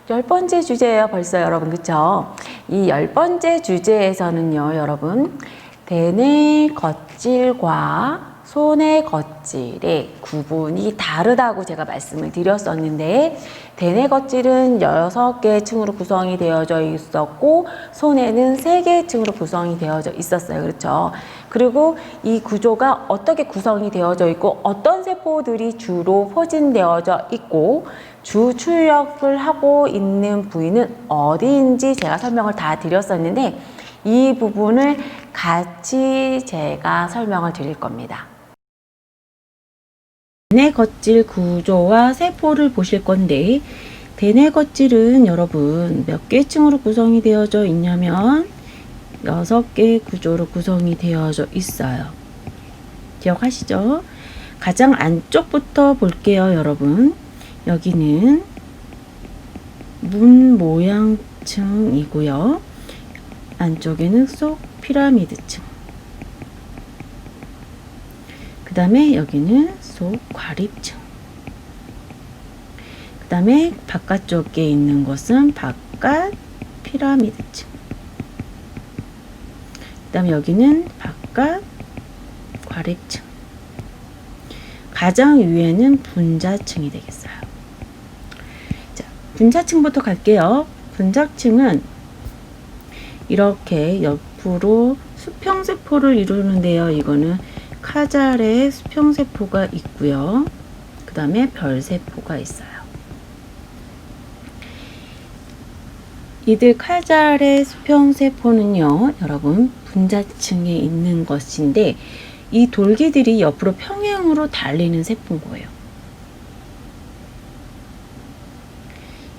10번째 주제예요, 벌써 여러분. 그쵸? 이 10번째 주제에서는요, 여러분, 대뇌 겉질과 손의 겉질의 구분이 다르다고 제가 말씀을 드렸었는데, 대뇌 겉질은 6개의 층으로 구성이 되어져 있었고, 손에는 3개의 층으로 구성이 되어져 있었어요. 그렇죠? 그리고 이 구조가 어떻게 구성이 되어져 있고, 어떤 세포들이 주로 포진되어져 있고, 주 출력을 하고 있는 부위는 어디인지 제가 설명을 다 드렸었는데, 이 부분을 같이 제가 설명을 드릴 겁니다. 대뇌 겉질 구조와 세포를 보실 건데, 대뇌 겉질은 여러분 몇 개 층으로 구성이 되어져 있냐면 6개의 구조로 구성이 되어져 있어요. 기억하시죠? 가장 안쪽부터 볼게요, 여러분. 여기는 문 모양층이고요. 안쪽에는 속 피라미드층. 그 다음에 여기는 속 과립층. 그 다음에 바깥쪽에 있는 것은 바깥 피라미드층. 그 다음에 여기는 바깥 과립층. 가장 위에는 분자층이 되겠어요. 자, 분자층부터 갈게요. 분자층은 이렇게 옆으로 수평세포를 이루는데요. 이거는 카잘의 수평세포가 있고요. 그 다음에 별세포가 있어요. 이들 카잘의 수평세포는요, 여러분 분자층에 있는 것인데 이 돌기들이 옆으로 평행으로 달리는 세포인 거예요.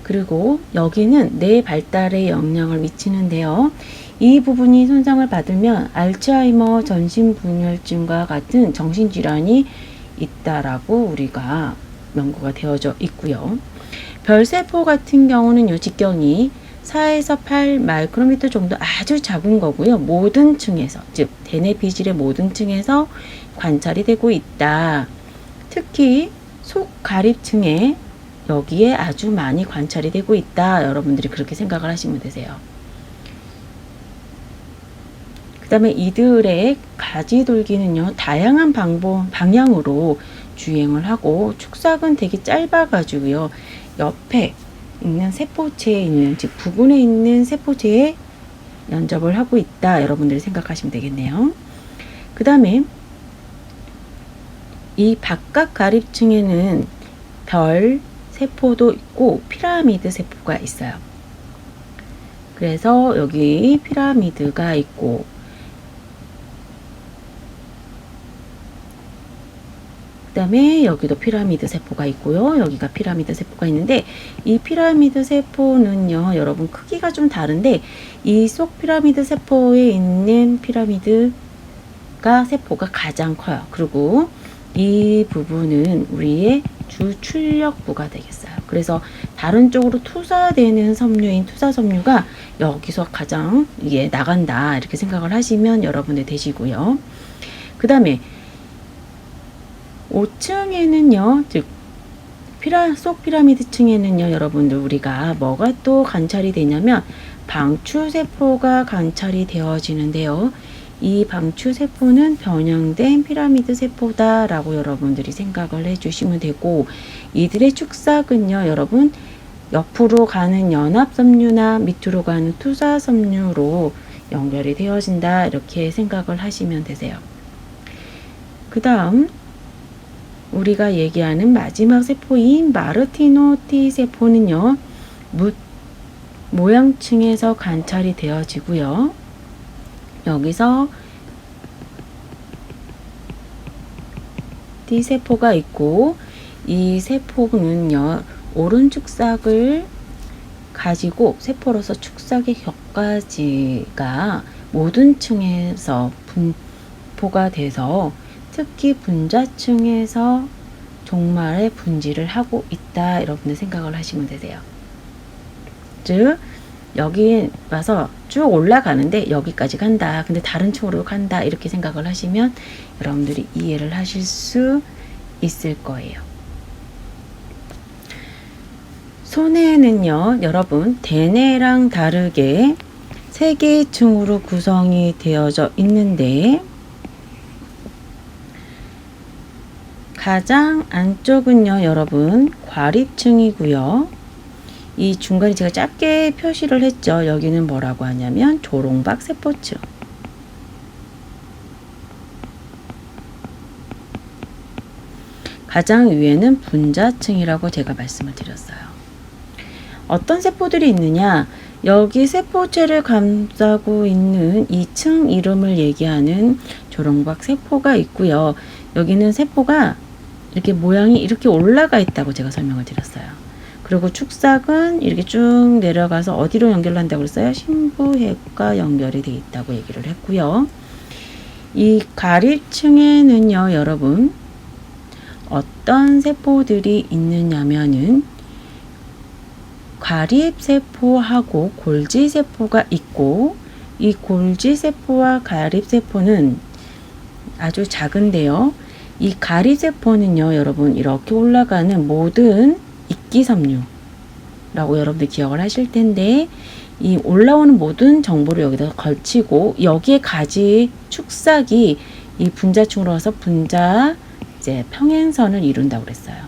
그리고 여기는 뇌 발달에 영향을 미치는데요. 이 부분이 손상을 받으면 알츠하이머 전신분열증과 같은 정신질환이 있다라고 우리가 연구가 되어져 있고요. 별세포 같은 경우는 직경이 4에서 8 마이크로미터 정도 아주 작은 거고요. 모든 층에서, 즉 대뇌 비질의 모든 층에서 관찰이 되고 있다. 특히 속가립층에 여기에 아주 많이 관찰이 되고 있다. 여러분들이 그렇게 생각을 하시면 되세요. 그 다음에 이들의 가지돌기는요, 다양한 방향으로 주행을 하고 축삭은 되게 짧아가지고요, 옆에 있는 세포체에 있는, 즉 부분에 있는 세포체에 연접을 하고 있다. 여러분들이 생각하시면 되겠네요. 그 다음에 이 바깥 가립층에는 별 세포도 있고 피라미드 세포가 있어요. 그래서 여기 피라미드가 있고, 그 다음에 여기도 피라미드 세포가 있고요. 여기가 피라미드 세포가 있는데, 이 피라미드 세포는요, 여러분 크기가 좀 다른데 이 속 피라미드 세포에 있는 피라미드가 세포가 가장 커요. 그리고 이 부분은 우리의 주 출력부가 되겠어요. 그래서 다른 쪽으로 투사되는 섬유인 투사섬유가 여기서 가장 이게 나간다, 이렇게 생각을 하시면 여러분들 되시고요. 그 다음에 5층에는요, 즉 속 피라미드 층에는요, 여러분들 우리가 뭐가 또 관찰이 되냐면 방추세포가 관찰이 되어지는데요. 이 방추세포는 변형된 피라미드 세포다 라고 여러분들이 생각을 해주시면 되고, 이들의 축삭은요, 여러분 옆으로 가는 연합섬유나 밑으로 가는 투사섬유로 연결이 되어진다, 이렇게 생각을 하시면 되세요. 그 다음 우리가 얘기하는 마지막 세포인 마르티노 T 세포는요, 모양층에서 관찰이 되어지고요. 여기서 T세포가 있고, 이 세포는요, 오른 축삭을 가지고 세포로서 축삭의 격가지가 모든 층에서 분포가 돼서 특히 분자층에서 종말의 분지를 하고 있다. 여러분들 생각을 하시면 되세요. 즉 여기 와서 쭉 올라가는데 여기까지 간다. 근데 다른 층으로 간다. 이렇게 생각을 하시면 여러분들이 이해를 하실 수 있을 거예요. 소뇌는요, 여러분, 대뇌랑 다르게 3개의 층으로 구성이 되어져 있는데, 가장 안쪽은요, 여러분, 과립층이고요. 이 중간에 제가 짧게 표시를 했죠. 여기는 뭐라고 하냐면 조롱박 세포층. 가장 위에는 분자층이라고 제가 말씀을 드렸어요. 어떤 세포들이 있느냐? 여기 세포체를 감싸고 있는 이 층 이름을 얘기하는 조롱박 세포가 있고요. 여기는 세포가 이렇게 모양이 이렇게 올라가 있다고 제가 설명을 드렸어요. 그리고 축삭은 이렇게 쭉 내려가서 어디로 연결한다고 그랬어요? 심부핵과 연결이 되어 있다고 얘기를 했고요. 이 가립층에는요, 여러분, 어떤 세포들이 있느냐면은 가립세포하고 골지세포가 있고, 이 골지세포와 가립세포는 아주 작은데요. 이 가립세포는요, 여러분, 이렇게 올라가는 모든 이끼섬유라고 여러분들 기억을 하실 텐데, 이 올라오는 모든 정보를 여기다 걸치고, 여기에 가지 축삭이 이 분자층으로 와서 분자 이제 평행선을 이룬다고 그랬어요.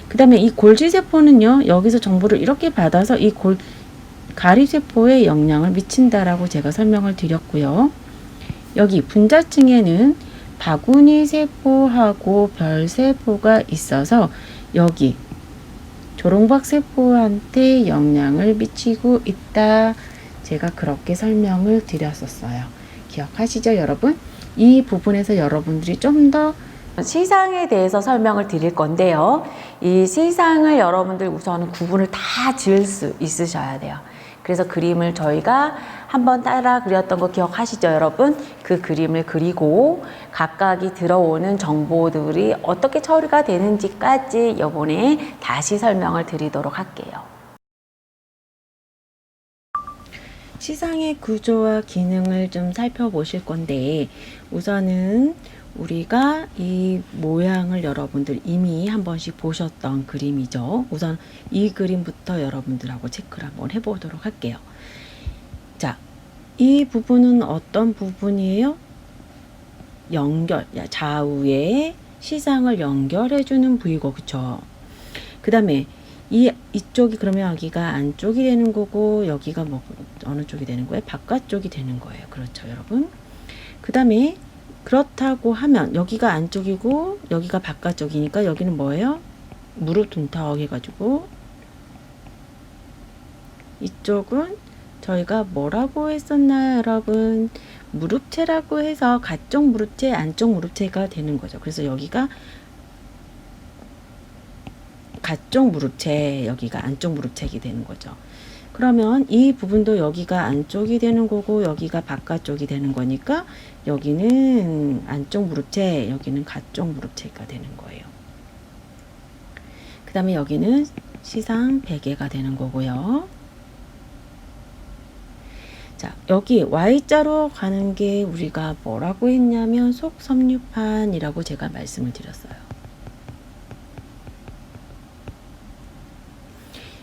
그 다음에 이 골지세포는요, 여기서 정보를 이렇게 받아서 이 가립세포에 영향을 미친다라고 제가 설명을 드렸고요. 여기 분자층에는 바구니 세포하고 별세포가 있어서 여기 조롱박 세포한테 영향을 미치고 있다. 제가 그렇게 설명을 드렸었어요. 기억하시죠, 여러분? 이 부분에서 여러분들이 좀 더 시상에 대해서 설명을 드릴 건데요. 이 시상을 여러분들 우선은 구분을 다 지을 수 있으셔야 돼요. 그래서 그림을 저희가 한번 따라 그렸던 거 기억하시죠, 여러분? 그 그림을 그리고 각각이 들어오는 정보들이 어떻게 처리가 되는지까지 이번에 다시 설명을 드리도록 할게요. 시상의 구조와 기능을 좀 살펴보실 건데, 우선은 우리가 이 모양을 여러분들 이미 한 번씩 보셨던 그림이죠. 우선 이 그림부터 여러분들하고 체크를 한번 해보도록 할게요. 자, 이 부분은 어떤 부분이에요? 연결, 좌우에 시상을 연결해주는 부위고, 그쵸? 그 다음에 이쪽이 그러면 여기가 안쪽이 되는 거고, 여기가 뭐 어느 쪽이 되는 거예요? 바깥쪽이 되는 거예요. 그렇죠, 여러분? 그 다음에 그렇다고 하면 여기가 안쪽이고 여기가 바깥쪽이니까 여기는 뭐예요? 무릎 둔탁 해가지고 이쪽은 저희가 뭐라고 했었나요, 여러분? 무릎체라고 해서 가쪽 무릎체, 안쪽 무릎체가 되는 거죠. 그래서 여기가 가쪽 무릎체, 여기가 안쪽 무릎체가 되는 거죠. 그러면 이 부분도 여기가 안쪽이 되는 거고 여기가 바깥쪽이 되는 거니까 여기는 안쪽 무릎체, 여기는 가쪽 무릎체가 되는 거예요. 그 다음에 여기는 시상 베개가 되는 거고요. 자, 여기 Y자로 가는 게 우리가 뭐라고 했냐면 속섬유판이라고 제가 말씀을 드렸어요.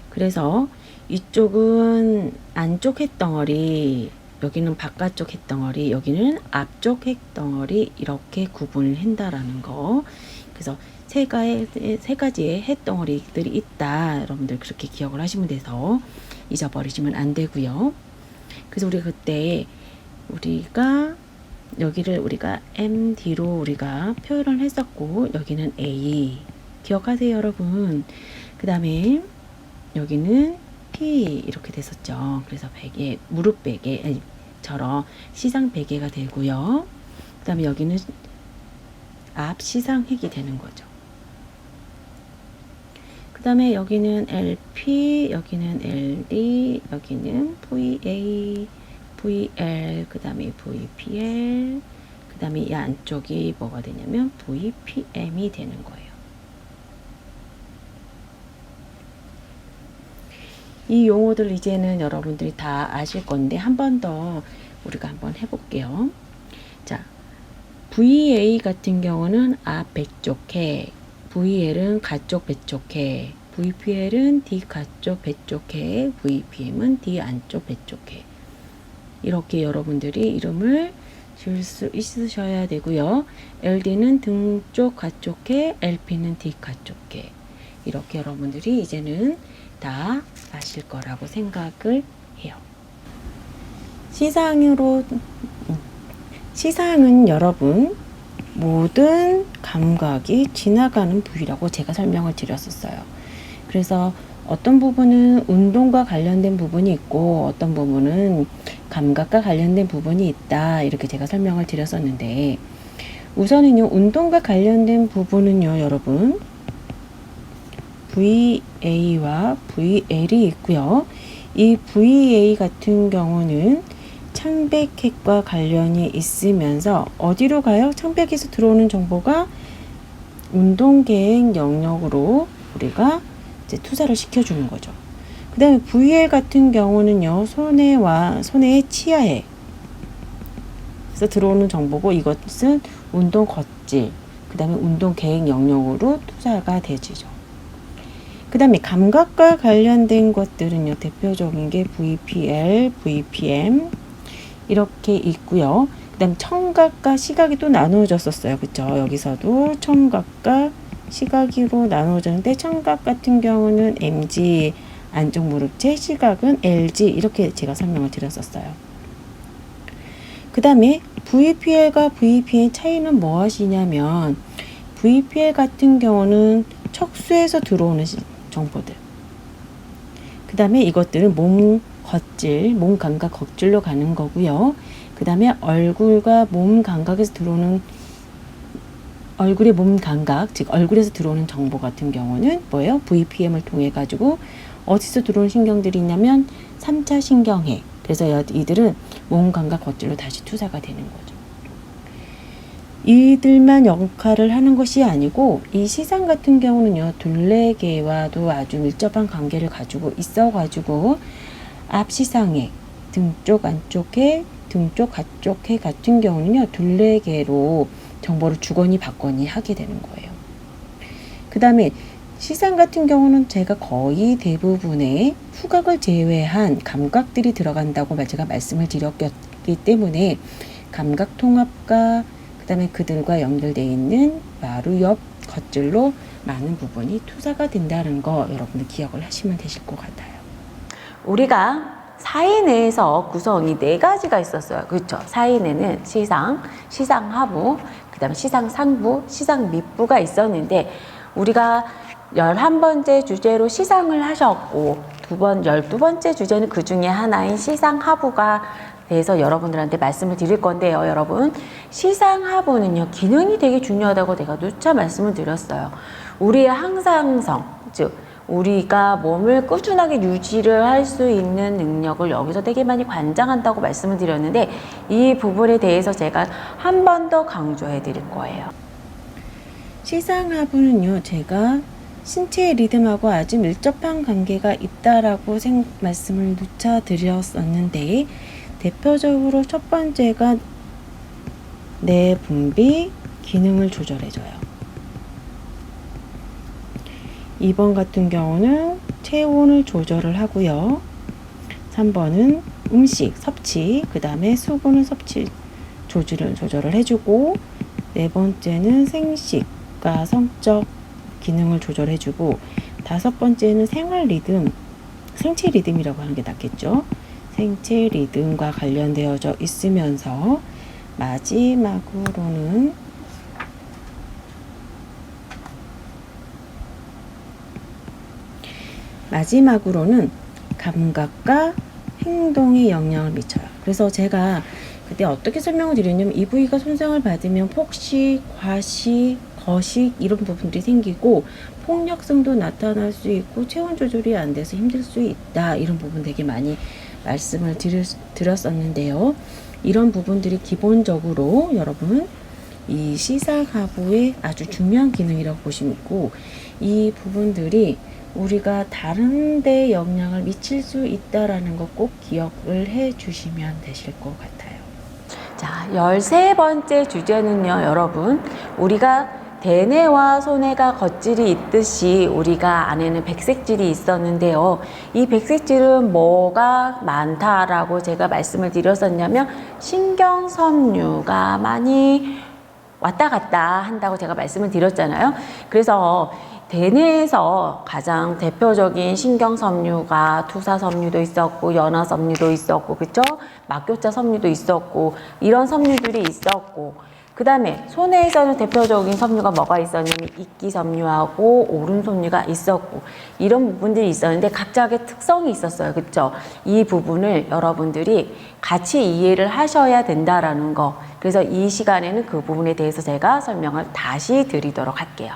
그래서 이쪽은 안쪽 핵덩어리, 여기는 바깥쪽 핵덩어리, 여기는 앞쪽 핵덩어리, 이렇게 구분을 한다라는 거. 그래서 세 가지의 핵덩어리들이 있다. 여러분들 그렇게 기억을 하시면 돼서 잊어버리시면 안 되고요. 그래서 우리가 여기를 우리가 MD로 우리가 표현을 했었고, 여기는 A. 기억하세요, 여러분? 그 다음에 여기는 P 이렇게 됐었죠. 그래서 베개, 무릎 베개처럼 시상 베개가 되고요. 그 다음에 여기는 앞 시상핵이 되는 거죠. 그 다음에 여기는 LP, 여기는 LD, 여기는 VA, VL, 그 다음에 VPL, 그 다음에 이 안쪽이 뭐가 되냐면 VPM이 되는 거예요. 이 용어들 이제는 여러분들이 다 아실 건데 한 번 더 우리가 한번 해볼게요. 자, VA 같은 경우는 앞 배쪽해, VL은 가쪽 배쪽해, VPL은 D 가쪽 배쪽 해, VPM은 D 안쪽 배쪽 해. 이렇게 여러분들이 이름을 지을 수 있으셔야 되고요. LD는 등 쪽 가쪽 해, LP는 D 가쪽 해. 이렇게 여러분들이 이제는 다 아실 거라고 생각을 해요. 시상은 여러분 모든 감각이 지나가는 부위라고 제가 설명을 드렸었어요. 그래서 어떤 부분은 운동과 관련된 부분이 있고 어떤 부분은 감각과 관련된 부분이 있다, 이렇게 제가 설명을 드렸었는데, 우선은요 운동과 관련된 부분은요 여러분 VA와 VL이 있고요. 이 VA 같은 경우는 창백핵과 관련이 있으면서 어디로 가요? 창백에서 들어오는 정보가 운동계획 영역으로 우리가 이제 투자를 시켜주는 거죠. 그 다음에 VL 같은 경우는요, 손해의 치아에 그래서 들어오는 정보고, 이것은 운동 겉질, 그 다음에 운동 계획 영역으로 투자가 되지죠. 그 다음에 감각과 관련된 것들은요, 대표적인 게 VPL, VPM 이렇게 있고요. 그 다음 청각과 시각이 또 나누어졌었어요. 그쵸? 여기서도 청각과 시각으로 나누어졌는데, 청각 같은 경우는 MG, 안쪽 무릎체, 시각은 LG, 이렇게 제가 설명을 드렸었어요. 그 다음에 VPL과 VP의 차이는 무엇이냐면, VPL 같은 경우는 척수에서 들어오는 정보들, 그 다음에 이것들은 몸 겉질, 몸 감각 겉질로 가는 거고요. 그 다음에 얼굴과 몸 감각에서 들어오는, 얼굴의 몸 감각, 즉 얼굴에서 들어오는 정보 같은 경우는 뭐예요? VPM을 통해 가지고 어디서 들어오는 신경들이 있냐면 3차 신경해. 그래서 이들은 몸 감각 겉질로 다시 투사가 되는 거죠. 이들만 역할을 하는 것이 아니고, 이 시상 같은 경우는요, 둘레계와도 아주 밀접한 관계를 가지고 있어 가지고 앞시상해, 등쪽 안쪽에, 등쪽 가쪽해 같은 경우는요, 둘레계로 정보를 주거니 받거니 하게 되는 거예요. 그 다음에 시상 같은 경우는 제가 거의 대부분의 후각을 제외한 감각들이 들어간다고 제가 말씀을 드렸기 때문에, 감각 통합과 그 다음에 그들과 연결되어 있는 마루 옆 겉질로 많은 부분이 투사가 된다는 거 여러분들 기억을 하시면 되실 것 같아요. 우리가 사인에서 구성이 4가지가 있었어요. 그렇죠? 사인에는 시상 하부, 그 다음에 시상 상부, 시상 밑부가 있었는데, 우리가 11번째 주제로 시상을 하셨고 12번째 주제는 그 중에 하나인 시상 하부가 대해서 여러분들한테 말씀을 드릴 건데요. 여러분, 시상 하부는요, 기능이 되게 중요하다고 내가 누차 말씀을 드렸어요. 우리의 항상성, 즉 우리가 몸을 꾸준하게 유지를 할 수 있는 능력을 여기서 되게 많이 관장한다고 말씀을 드렸는데, 이 부분에 대해서 제가 한 번 더 강조해 드릴 거예요. 시상하부는요, 제가 신체의 리듬하고 아주 밀접한 관계가 있다라고 말씀을 누차 드렸었는데, 대표적으로 첫 번째가 뇌 분비 기능을 조절해줘요. 2번 같은 경우는 체온을 조절을 하고요. 3번은 음식 섭취, 그 다음에 수분을 섭취 조절을 해주고, 4번째는 생식과 성적 기능을 조절해주고, 5번째는 생활 리듬, 생체 리듬이라고 하는 게 낫겠죠. 생체 리듬과 관련되어져 있으면서, 마지막으로는 감각과 행동에 영향을 미쳐요. 그래서 제가 그때 어떻게 설명을 드렸냐면, 이 부위가 손상을 받으면 폭식, 과식, 거식 이런 부분들이 생기고 폭력성도 나타날 수 있고 체온 조절이 안 돼서 힘들 수 있다, 이런 부분 되게 많이 말씀을 드렸었는데요. 이런 부분들이 기본적으로 여러분 이 시상하부의 아주 중요한 기능이라고 보시고, 이 부분들이 우리가 다른 데 영향을 미칠 수 있다라는 거 꼭 기억을 해 주시면 되실 것 같아요. 자, 13번째 주제는요, 여러분, 우리가 대뇌와 소뇌가 겉질이 있듯이 우리가 안에는 백색질이 있었는데요. 이 백색질은 뭐가 많다라고 제가 말씀을 드렸었냐면 신경섬유가 많이 왔다 갔다 한다고 제가 말씀을 드렸잖아요. 그래서 대뇌에서 가장 대표적인 신경섬유가 투사섬유도 있었고 연화섬유도 있었고 그쵸? 막교차 섬유도 있었고 이런 섬유들이 있었고 그 다음에 소뇌에서는 대표적인 섬유가 뭐가 있었냐면 이끼섬유하고 오름섬유가 있었고 이런 부분들이 있었는데 각자의 특성이 있었어요. 그쵸? 이 부분을 여러분들이 같이 이해를 하셔야 된다라는 거. 그래서 이 시간에는 그 부분에 대해서 제가 설명을 다시 드리도록 할게요.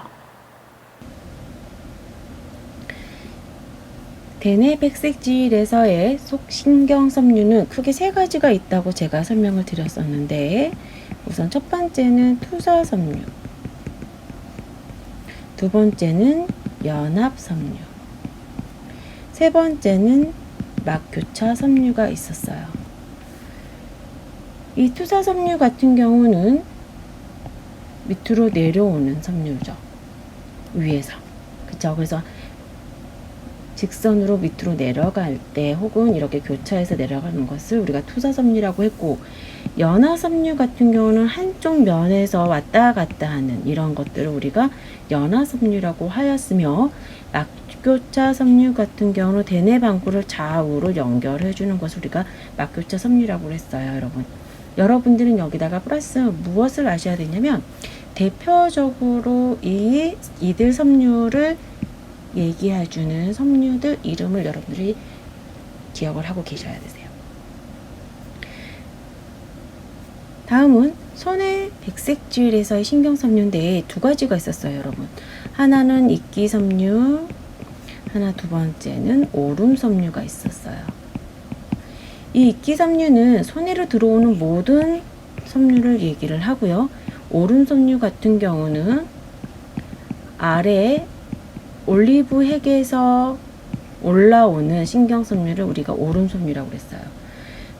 대뇌 백색질에서의 속신경섬유는 크게 세 가지가 있다고 제가 설명을 드렸었는데 우선 첫 번째는 투사섬유, 두 번째는 연합섬유, 세 번째는 막교차 섬유가 있었어요. 이 투사섬유 같은 경우는 밑으로 내려오는 섬유죠. 위에서. 그쵸? 그래서 직선으로 밑으로 내려갈 때 혹은 이렇게 교차해서 내려가는 것을 우리가 투사섬유라고 했고 연화섬유 같은 경우는 한쪽 면에서 왔다 갔다 하는 이런 것들을 우리가 연화섬유라고 하였으며 막교차 섬유 같은 경우는 대뇌 방구를 좌우로 연결해 주는 것을 우리가 막교차 섬유라고 했어요. 여러분들은 여기다가 플러스 무엇을 아셔야 되냐면 대표적으로 이들 섬유를 얘기해주는 섬유들 이름을 여러분들이 기억을 하고 계셔야 되세요. 다음은 소뇌 백색질에서의 신경섬유인데 두 가지가 있었어요, 여러분. 하나는 이끼섬유, 하나 두 번째는 오름섬유가 있었어요. 이 이끼섬유는 소뇌로 들어오는 모든 섬유를 얘기를 하고요. 오름섬유 같은 경우는 아래 올리브 핵에서 올라오는 신경섬유를 우리가 오름섬유라고 했어요.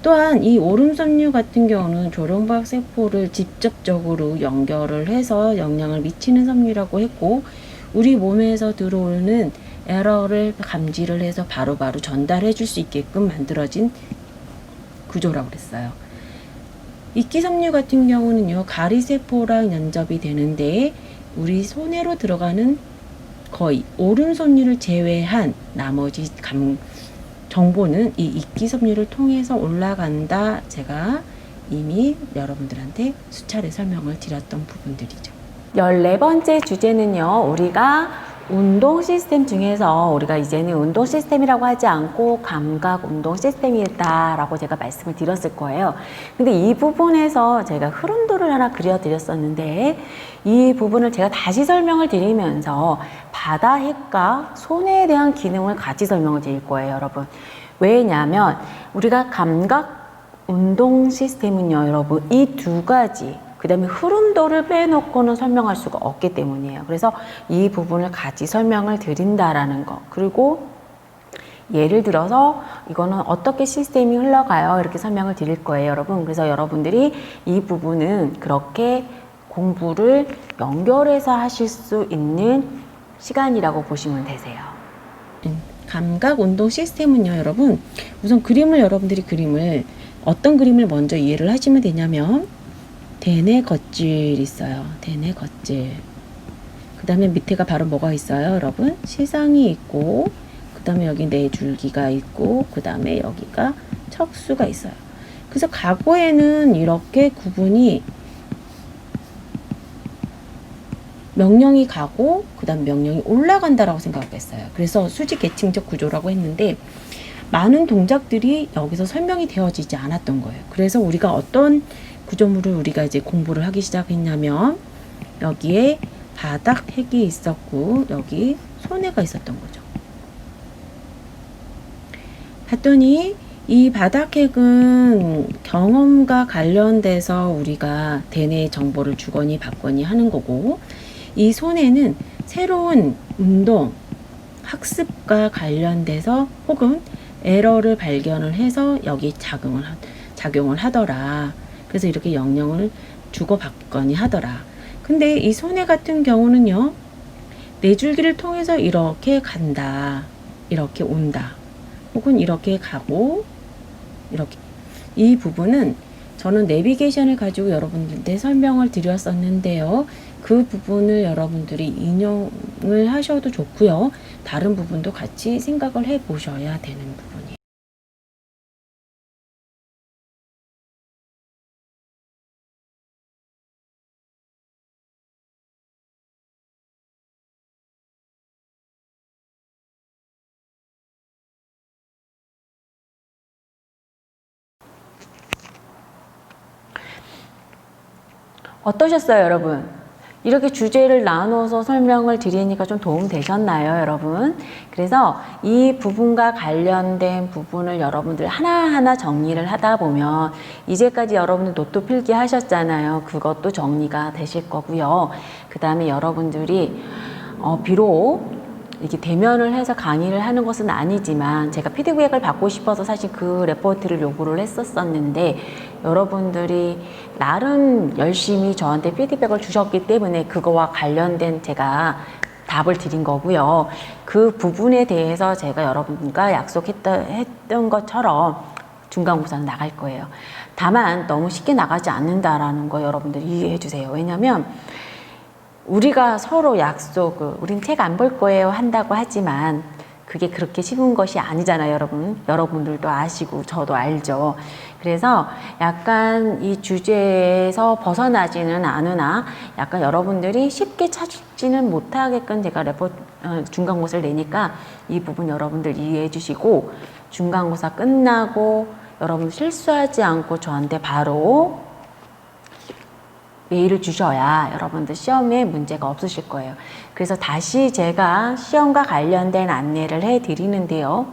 또한 이 오름섬유 같은 경우는 조롱박 세포를 직접적으로 연결을 해서 영향을 미치는 섬유라고 했고 우리 몸에서 들어오는 에러를 감지를 해서 바로바로 전달해 줄 수 있게끔 만들어진 구조라고 그랬어요. 이끼섬유 같은 경우는요, 가리세포랑 연접이 되는데 우리 소뇌로 들어가는 거의 오름섬유를 제외한 나머지 정보는 이 이끼섬유를 통해서 올라간다. 제가 이미 여러분들한테 수차례 설명을 드렸던 부분들이죠. 14번째 주제는요, 우리가 운동 시스템 중에서 우리가 이제는 운동 시스템이라고 하지 않고 감각 운동 시스템이다라고 제가 말씀을 드렸을 거예요. 근데 이 부분에서 제가 흐름도를 하나 그려드렸었는데 이 부분을 제가 다시 설명을 드리면서 바다핵과 소뇌에 대한 기능을 같이 설명을 드릴 거예요, 여러분. 왜냐하면 우리가 감각 운동 시스템은요, 여러분, 이 두 가지 그 다음에 흐름도를 빼놓고는 설명할 수가 없기 때문이에요. 그래서 이 부분을 같이 설명을 드린다라는 거. 그리고 예를 들어서 이거는 어떻게 시스템이 흘러가요? 이렇게 설명을 드릴 거예요, 여러분. 그래서 여러분들이 이 부분은 그렇게 공부를 연결해서 하실 수 있는 시간이라고 보시면 되세요. 감각 운동 시스템은요, 여러분. 우선 여러분들이 어떤 그림을 먼저 이해를 하시면 되냐면 대뇌 겉질 있어요. 대뇌 겉질. 그 다음에 밑에가 바로 뭐가 있어요, 여러분? 시상이 있고, 그 다음에 여기 뇌줄기가 있고, 그 다음에 여기가 척수가 있어요. 그래서 과거에는 이렇게 구분이 명령이 가고, 그 다음 명령이 올라간다라고 생각했어요. 그래서 수직 계층적 구조라고 했는데, 많은 동작들이 여기서 설명이 되어지지 않았던 거예요. 그래서 우리가 어떤 구조물을 우리가 이제 공부를 하기 시작했냐면 여기에 바닥핵이 있었고 여기 소뇌가 있었던 거죠. 봤더니 이 바닥핵은 경험과 관련돼서 우리가 대뇌 정보를 주거니 받거니 하는 거고 이 소뇌는 새로운 운동, 학습과 관련돼서 혹은 에러를 발견을 해서 여기 작용을 하더라. 그래서 이렇게 영향을 주고받거니 하더라. 근데 이 손해 같은 경우는요, 네 줄기를 통해서 이렇게 간다, 이렇게 온다, 혹은 이렇게 가고, 이렇게. 이 부분은 저는 내비게이션을 가지고 여러분들한테 설명을 드렸었는데요. 그 부분을 여러분들이 인용을 하셔도 좋고요. 다른 부분도 같이 생각을 해 보셔야 되는 부분이에요. 어떠셨어요, 여러분? 이렇게 주제를 나눠서 설명을 드리니까 좀 도움 되셨나요, 여러분? 그래서 이 부분과 관련된 부분을 여러분들 하나하나 정리를 하다 보면 이제까지 여러분들 노트 필기 하셨잖아요. 그것도 정리가 되실 거고요. 그 다음에 여러분들이 비록 이렇게 대면을 해서 강의를 하는 것은 아니지만 제가 피드백을 받고 싶어서 사실 그 레포트를 요구를 했었는데 여러분들이 나름 열심히 저한테 피드백을 주셨기 때문에 그거와 관련된 제가 답을 드린 거고요. 그 부분에 대해서 제가 여러분과 약속했던 것처럼 중간고사는 나갈 거예요. 다만 너무 쉽게 나가지 않는다라는 거 여러분들 이해해 주세요. 왜냐면 우리가 서로 약속을 우린 책 안 볼 거예요 한다고 하지만 그게 그렇게 쉬운 것이 아니잖아요, 여러분. 여러분들도 아시고 저도 알죠. 그래서 약간 이 주제에서 벗어나지는 않으나 약간 여러분들이 쉽게 찾지는 못하게끔 제가 중간고사를 내니까 이 부분 여러분들 이해해 주시고 중간고사 끝나고 여러분 실수하지 않고 저한테 바로 메일을 주셔야 여러분들 시험에 문제가 없으실 거예요. 그래서 다시 제가 시험과 관련된 안내를 해 드리는데요.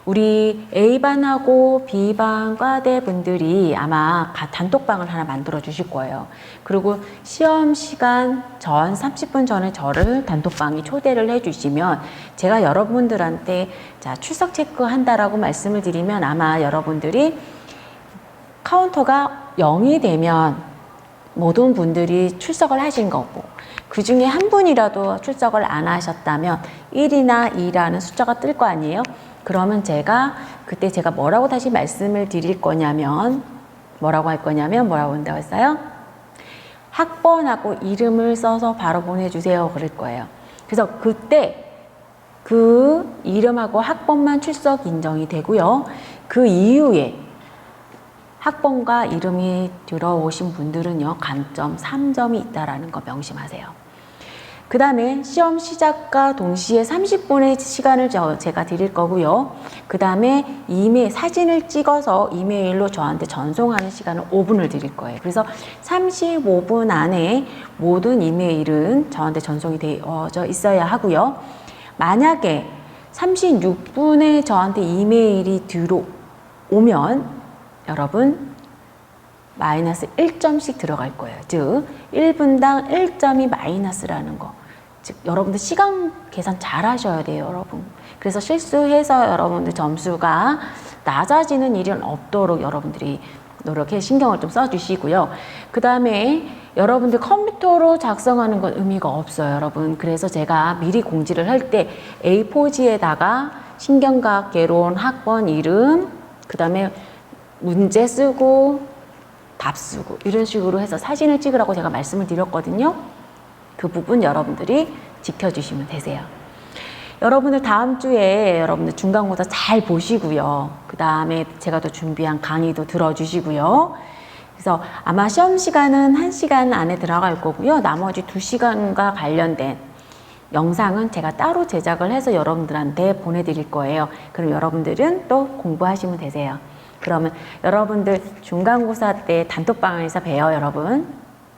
우리 A반하고 B반 과대 분들이 아마 단톡방을 하나 만들어 주실 거예요. 그리고 시험 시간 전 30분 전에 저를 단톡방에 초대를 해 주시면 제가 여러분들한테 자, 출석 체크한다라고 말씀을 드리면 아마 여러분들이 카운터가 0이 되면 모든 분들이 출석을 하신 거고 그 중에 한 분이라도 출석을 안 하셨다면 1이나 2라는 숫자가 뜰 거 아니에요? 그러면 제가 그때 제가 뭐라고 다시 말씀을 드릴 거냐면 뭐라고 한다고 했어요? 학번하고 이름을 써서 바로 보내주세요 그럴 거예요. 그래서 그때 그 이름하고 학번만 출석 인정이 되고요. 그 이후에 학번과 이름이 들어오신 분들은요, 감점 3점이 있다라는 거 명심하세요. 그 다음에 시험 시작과 동시에 30분의 시간을 제가 드릴 거고요. 그 다음에 사진을 찍어서 이메일로 저한테 전송하는 시간을 5분을 드릴 거예요. 그래서 35분 안에 모든 이메일은 저한테 전송이 되어져 있어야 하고요. 만약에 36분에 저한테 이메일이 들어오면 여러분 마이너스 1점씩 들어갈 거예요. 즉 1분당 1점이 마이너스라는 거. 즉 여러분들 시간 계산 잘 하셔야 돼요, 여러분. 그래서 실수해서 여러분들 점수가 낮아지는 일은 없도록 여러분들이 노력해 신경을 좀 써주시고요. 그 다음에 여러분들 컴퓨터로 작성하는 건 의미가 없어요, 여러분. 그래서 제가 미리 공지를 할 때 A4지에다가 신경과학 개론 학번 이름 그 다음에 문제 쓰고 답 쓰고 이런 식으로 해서 사진을 찍으라고 제가 말씀을 드렸거든요. 그 부분 여러분들이 지켜주시면 되세요. 여러분들 다음 주에 여러분들 중간고사 잘 보시고요. 그 다음에 제가 또 준비한 강의도 들어주시고요. 그래서 아마 시험 시간은 1시간 안에 들어갈 거고요. 나머지 2시간과 관련된 영상은 제가 따로 제작을 해서 여러분들한테 보내드릴 거예요. 그럼 여러분들은 또 공부하시면 되세요. 그러면 여러분들 중간고사 때 단톡방에서 봬요, 여러분.